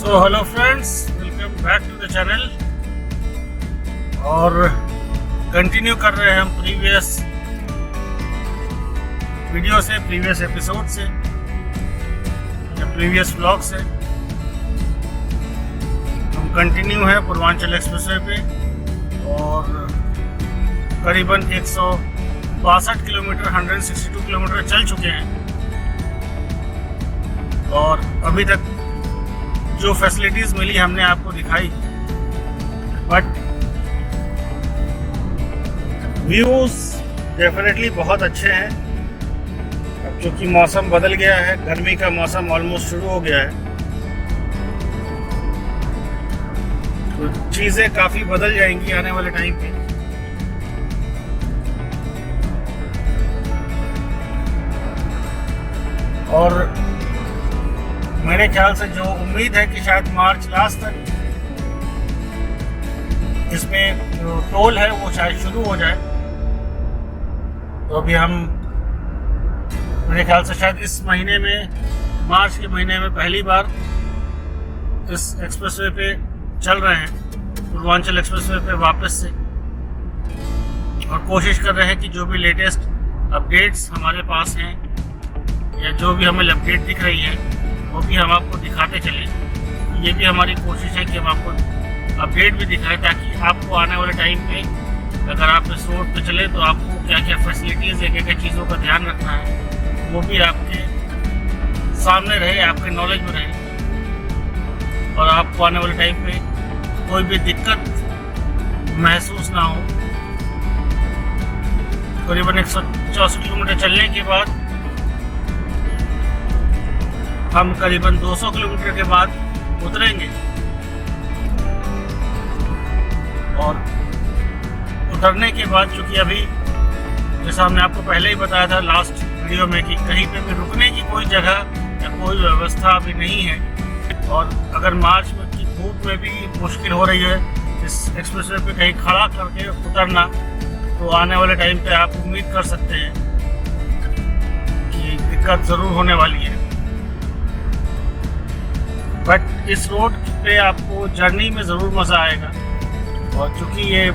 तो hello friends, welcome back to the channel. और continue कर रहे हैं हम प्रीवियस वीडियो से, प्रीवियस एपिसोड से या प्रीवियस व्लॉग से। हम कंटिन्यू है पूर्वांचल एक्सप्रेसवे पे और करीबन 162 किलोमीटर 162 किलोमीटर चल चुके हैं। और अभी तक जो फैसिलिटीज़ मिली हमने आपको दिखाई, बट व्यूज़ डेफिनेटली बहुत अच्छे हैं। अब चूँकि मौसम बदल गया है, गर्मी का मौसम ऑलमोस्ट शुरू हो गया है, तो चीज़ें काफ़ी बदल जाएंगी आने वाले टाइम पे। और मेरे ख्याल से जो उम्मीद है कि शायद मार्च लास्ट तक इसमें जो टोल है वो शायद शुरू हो जाए। तो अभी हम मेरे ख्याल से शायद इस महीने में, मार्च के महीने में पहली बार इस एक्सप्रेसवे पे चल रहे हैं, पूर्वांचल एक्सप्रेसवे पे वापस से। और कोशिश कर रहे हैं कि जो भी लेटेस्ट अपडेट्स हमारे पास हैं या जो भी हमें अपडेट दिख रही है वो भी हम आपको दिखाते चलें। ये भी हमारी कोशिश है कि हम आपको अपडेट भी दिखाएं, ताकि आपको आने वाले टाइम पे अगर आप इस रोड पे चले तो आपको क्या क्या फैसिलिटीज़ है, क्या क्या चीज़ों का ध्यान रखना है, वो भी आपके सामने रहे, आपके नॉलेज में रहे, और आपको आने वाले टाइम पे कोई भी दिक्कत महसूस ना हो। करीबन 164 किलोमीटर चलने के बाद हम करीबन 200 किलोमीटर के बाद उतरेंगे। और उतरने के बाद, चूँकि अभी जैसा हमने आपको पहले ही बताया था लास्ट वीडियो में कि कहीं पे भी रुकने की कोई जगह या कोई व्यवस्था अभी नहीं है। और अगर मार्च में की धूप में भी मुश्किल हो रही है इस एक्सप्रेसवे पे कहीं खड़ा करके उतरना, तो आने वाले टाइम पे आप उम्मीद कर सकते हैं कि दिक्कत ज़रूर होने वाली है। बट इस रोड पे आपको जर्नी में ज़रूर मज़ा आएगा। और चूँकि ये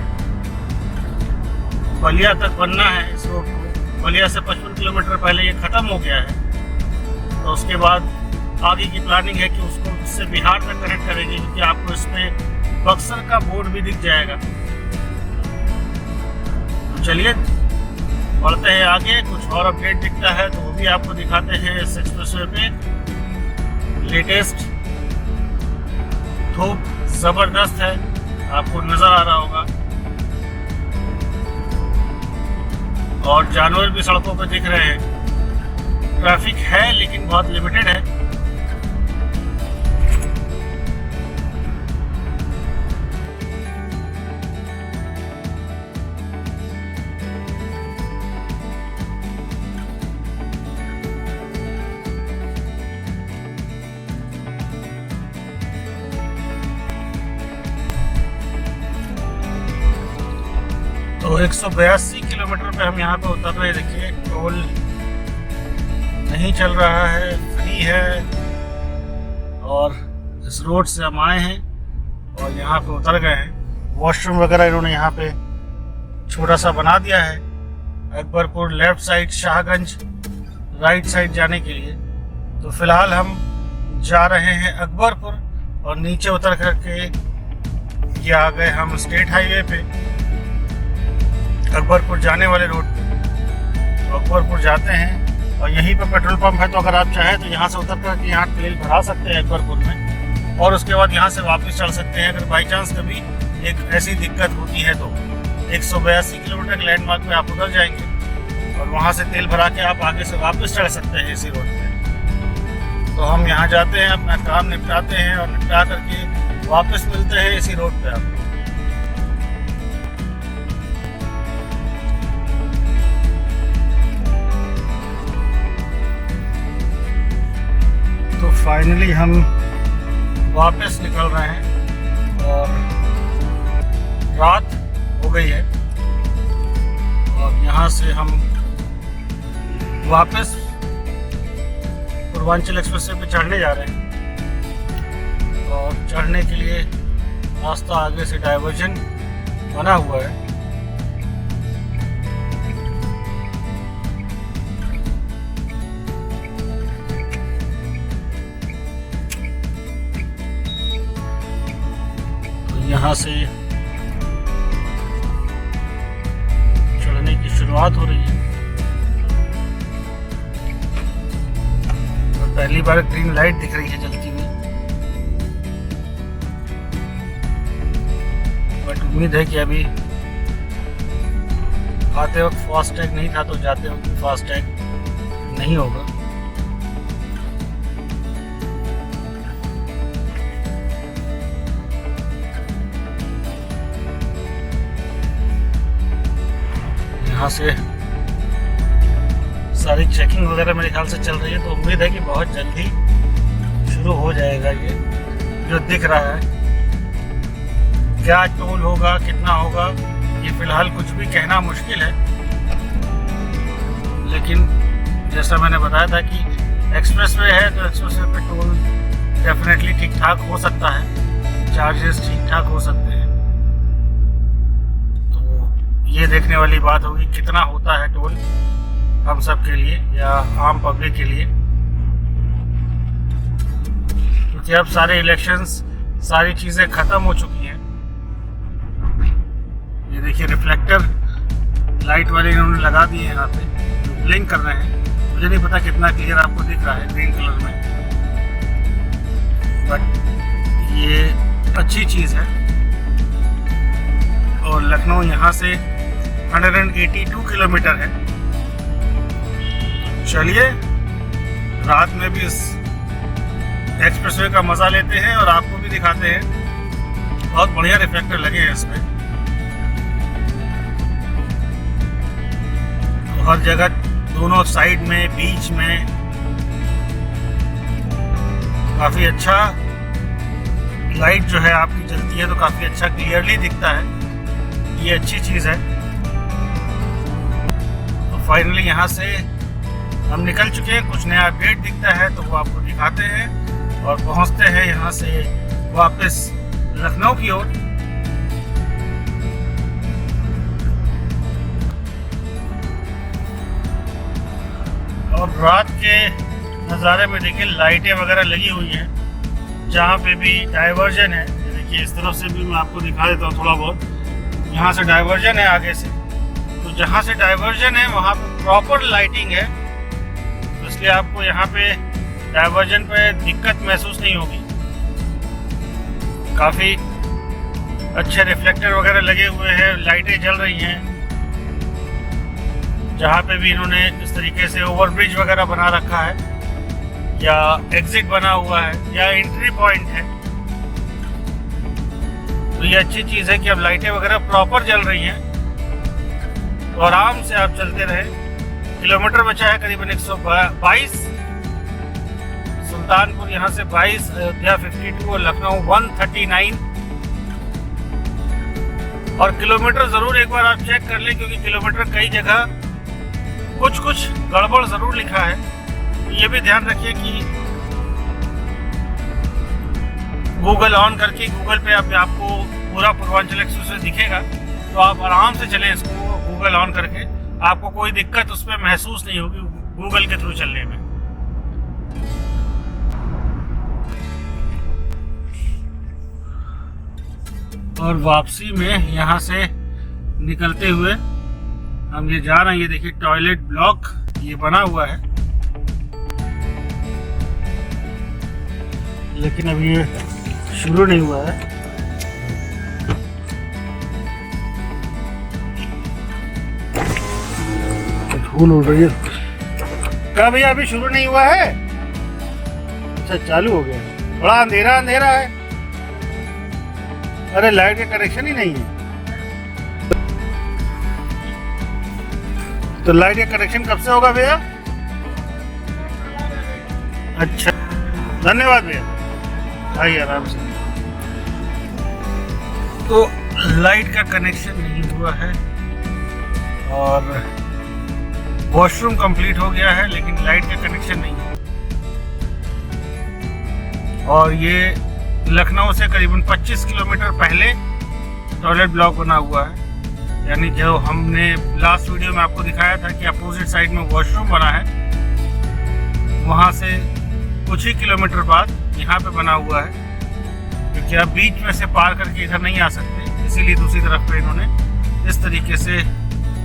बलिया तक बनना है, इस रोड को बलिया से 55 किलोमीटर पहले ये ख़त्म हो गया है, तो उसके बाद आगे की प्लानिंग है कि उसको उससे बिहार तक कनेक्ट करेंगे, क्योंकि आपको इसमें बक्सर का बोर्ड भी दिख जाएगा। तो चलिए बढ़ते हैं आगे, कुछ और अपडेट दिखता है तो वो भी आपको दिखाते हैं इस एक्सप्रेसवे पे। लेटेस्ट धूप ज़बरदस्त है, आपको नज़र आ रहा होगा, और जानवर भी सड़कों पर दिख रहे हैं। ट्रैफिक है लेकिन बहुत लिमिटेड है। तो 182 किलोमीटर पे हम यहाँ पे उतर रहे। देखिए टोल नहीं चल रहा है, फ्री है। और इस रोड से हम आए हैं और यहाँ पे उतर गए हैं। वॉशरूम वगैरह इन्होंने यहाँ पे छोटा सा बना दिया है। Akbarpur left side, Shahganj right side जाने के लिए। तो फिलहाल हम जा रहे हैं अकबरपुर, और नीचे उतर करके ये आ गए हम स्टेट हाईवे पे, अकबरपुर जाने वाले रोड पे। तो अकबरपुर जाते हैं और यहीं पर पेट्रोल पंप है, तो अगर आप चाहें तो यहाँ से उतर कर यहाँ तेल भरा सकते हैं अकबरपुर में, और उसके बाद यहाँ से वापस चल सकते हैं। अगर बाई चांस कभी एक ऐसी दिक्कत होती है तो 182 किलोमीटर के लैंडमार्क में आप उतर जाएंगे और वहाँ से तेल भरा के आप आगे से वापस चढ़ सकते हैं इसी रोड पे। तो हम यहाँ जाते हैं, अपना काम निपटाते हैं और निपटा करके वापस मिलते हैं इसी रोड पे आपको। तो फाइनली हम वापस निकल रहे हैं और रात हो गई है, और यहाँ से हम वापस पूर्वांचल एक्सप्रेसवे पे चढ़ने जा रहे हैं। और चढ़ने के लिए रास्ता आगे से डाइवर्जन बना हुआ है। तो यहाँ से चढ़ने की शुरुआत हो रही है। और पहली बार ग्रीन लाइट दिख रही है जलती हुई, बट उम्मीद है कि अभी आते वक्त फास्टैग नहीं था तो जाते वक्त भी फास्टैग नहीं होगा। यहाँ से सारी चेकिंग वगैरह मेरे ख्याल से चल रही है, तो उम्मीद है कि बहुत जल्दी शुरू हो जाएगा। ये जो दिख रहा है, क्या टोल होगा, कितना होगा, ये फिलहाल कुछ भी कहना मुश्किल है। लेकिन जैसा मैंने बताया था कि एक्सप्रेसवे है, तो एक्सप्रेसवे पे टोल डेफिनेटली ठीक ठाक हो सकता है, चार्जेस ठीक ठाक हो सकते हैं। तो ये देखने वाली बात होगी कितना होता है टोल हम सब के लिए या आम पब्लिक के लिए, क्योंकि अब सारे इलेक्शंस, सारी चीज़ें ख़त्म हो चुकी हैं। ये देखिए रिफ्लेक्टर लाइट वाले इन्होंने लगा दिए हैं यहाँ पे, ब्लिंक कर रहे हैं। मुझे नहीं पता कितना क्लियर आपको दिख रहा है ग्रीन कलर में, बट ये अच्छी चीज़ है। और लखनऊ यहाँ से 182 किलोमीटर है। चलिए रात में भी इस एक्सप्रेसवे का मज़ा लेते हैं और आपको भी दिखाते हैं। बहुत बढ़िया रिफ्लेक्टर लगे हैं इसमें, तो हर जगह दोनों साइड में, बीच में काफ़ी अच्छा लाइट जो है आपकी जलती है, तो काफ़ी अच्छा क्लियरली दिखता है। ये अच्छी चीज़ है। तो फाइनली यहाँ से हम निकल चुके हैं। कुछ नया अपडेट दिखता है तो वो आपको दिखाते हैं और पहुँचते हैं यहाँ से वापस लखनऊ की ओर। और रात के नज़ारे में देखिए लाइटें वगैरह लगी हुई हैं। जहाँ पे भी डाइवर्जन है, देखिए इस तरफ से भी मैं आपको दिखा देता हूँ थोड़ा बहुत। यहाँ से डाइवर्जन है आगे से, तो जहाँ से डाइवर्जन है वहाँ पे प्रॉपर लाइटिंग है, तो इसलिए आपको यहाँ पे डाइवर्जन पे दिक्कत महसूस नहीं होगी। काफ़ी अच्छे रिफ्लेक्टर वगैरह लगे हुए हैं, लाइटें जल रही हैं। जहाँ पे भी इन्होंने इस तरीके से ओवरब्रिज वगैरह बना रखा है या एग्जिट बना हुआ है या एंट्री पॉइंट है, तो ये अच्छी चीज़ है कि अब लाइटें वगैरह प्रॉपर जल रही हैं, तो आराम से आप चलते रहें। किलोमीटर बचा है करीबन 122, सुल्तानपुर यहाँ से 22, अयोध्या 52 और लखनऊ 139। और किलोमीटर ज़रूर एक बार आप चेक कर लें, क्योंकि किलोमीटर कई जगह कुछ गड़बड़ ज़रूर लिखा है। तो ये भी ध्यान रखिए कि गूगल ऑन करके, गूगल पे आपको पूरा पूर्वांचल एक्सप्रेसवे दिखेगा, तो आप आराम से चलें इसको गूगल ऑन करके। आपको कोई दिक्कत उसमें महसूस नहीं होगी गूगल के थ्रू चलने में। और वापसी में यहाँ से निकलते हुए हम ये जा रहे हैं। ये देखिए टॉयलेट ब्लॉक ये बना हुआ है, लेकिन अभी ये शुरू नहीं हुआ है। धूल उड़ रही है। क्या भैया अभी शुरू नहीं हुआ है? अच्छा चालू हो गया। बड़ा अंधेरा अंधेरा है। अरे लाइट का कनेक्शन ही नहीं है। तो लाइट का कनेक्शन कब से होगा भैया? अच्छा धन्यवाद भैया, आइए आराम से। तो लाइट का कनेक्शन नहीं हुआ है और वॉशरूम कंप्लीट हो गया है, लेकिन लाइट का कनेक्शन नहीं है। और ये लखनऊ से करीबन 25 किलोमीटर पहले टॉयलेट ब्लॉक बना हुआ है। यानी जो हमने लास्ट वीडियो में आपको दिखाया था कि अपोजिट साइड में वॉशरूम बना है, वहाँ से कुछ ही किलोमीटर बाद यहाँ पे बना हुआ है, क्योंकि आप बीच में से पार करके इधर नहीं आ सकते, इसीलिए दूसरी तरफ पे इन्होंने इस तरीके से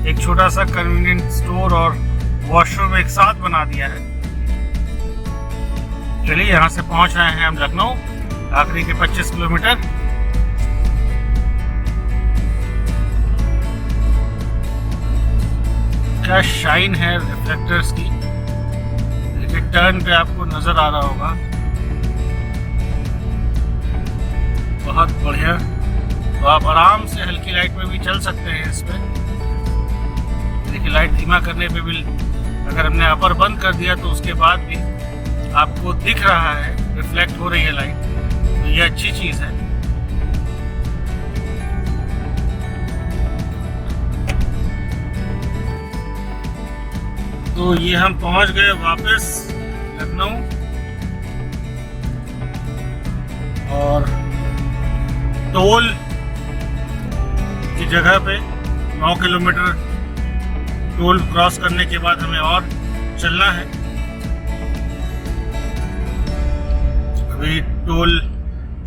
एक छोटा सा कन्वीनियंट स्टोर और वॉशरूम एक साथ बना दिया है। चलिए यहाँ से पहुँच रहे हैं हम लखनऊ, आखिरी के 25 किलोमीटर। क्या शाइन है रिफ्लेक्टर्स की, एक टर्न पे आपको नजर आ रहा होगा, बहुत बढ़िया। तो आप आराम से हल्की लाइट में भी चल सकते हैं इस पे। देखिए लाइट धीमा करने पे भी, अगर हमने अपर बंद कर दिया तो उसके बाद भी आपको दिख रहा है, रिफ्लेक्ट हो रही है लाइट, तो ये अच्छी चीज़ है। तो ये हम पहुंच गए वापस लखनऊ, और टोल की जगह पे 9 किलोमीटर टोल क्रॉस करने के बाद हमें और चलना है। अभी टोल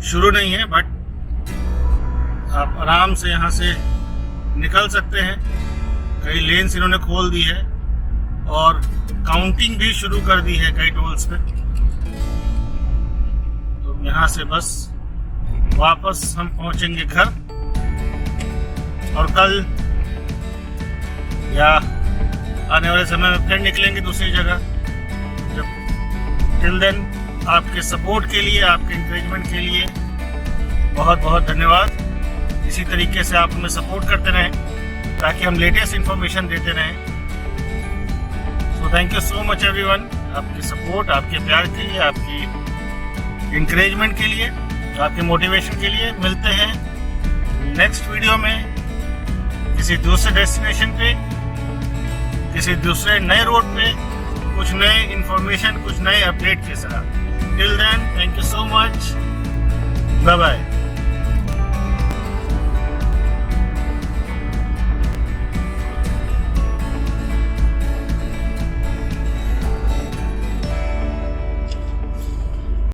शुरू नहीं है, बट आप आराम से यहाँ से निकल सकते हैं। कई लेन्स इन्होंने खोल दी है और काउंटिंग भी शुरू कर दी है कई टोल्स पे। तो यहाँ से बस वापस हम पहुंचेंगे घर, और कल या आने वाले समय में फिर निकलेंगे दूसरी जगह। जब टिल देन आपके सपोर्ट के लिए, आपके इंकरेजमेंट के लिए बहुत बहुत धन्यवाद। इसी तरीके से आप हमें सपोर्ट करते रहें ताकि हम लेटेस्ट इन्फॉर्मेशन देते रहें। So thank you so much everyone, आपकी सपोर्ट, आपके प्यार के लिए, आपकी इंकरेजमेंट के लिए, आपके मोटिवेशन के लिए। मिलते हैं नेक्स्ट वीडियो में किसी दूसरे डेस्टिनेशन पे, किसी दूसरे नए रोड पे, कुछ नए इन्फॉर्मेशन, कुछ नए अपडेट के साथ। Till then, thank you so much, bye bye.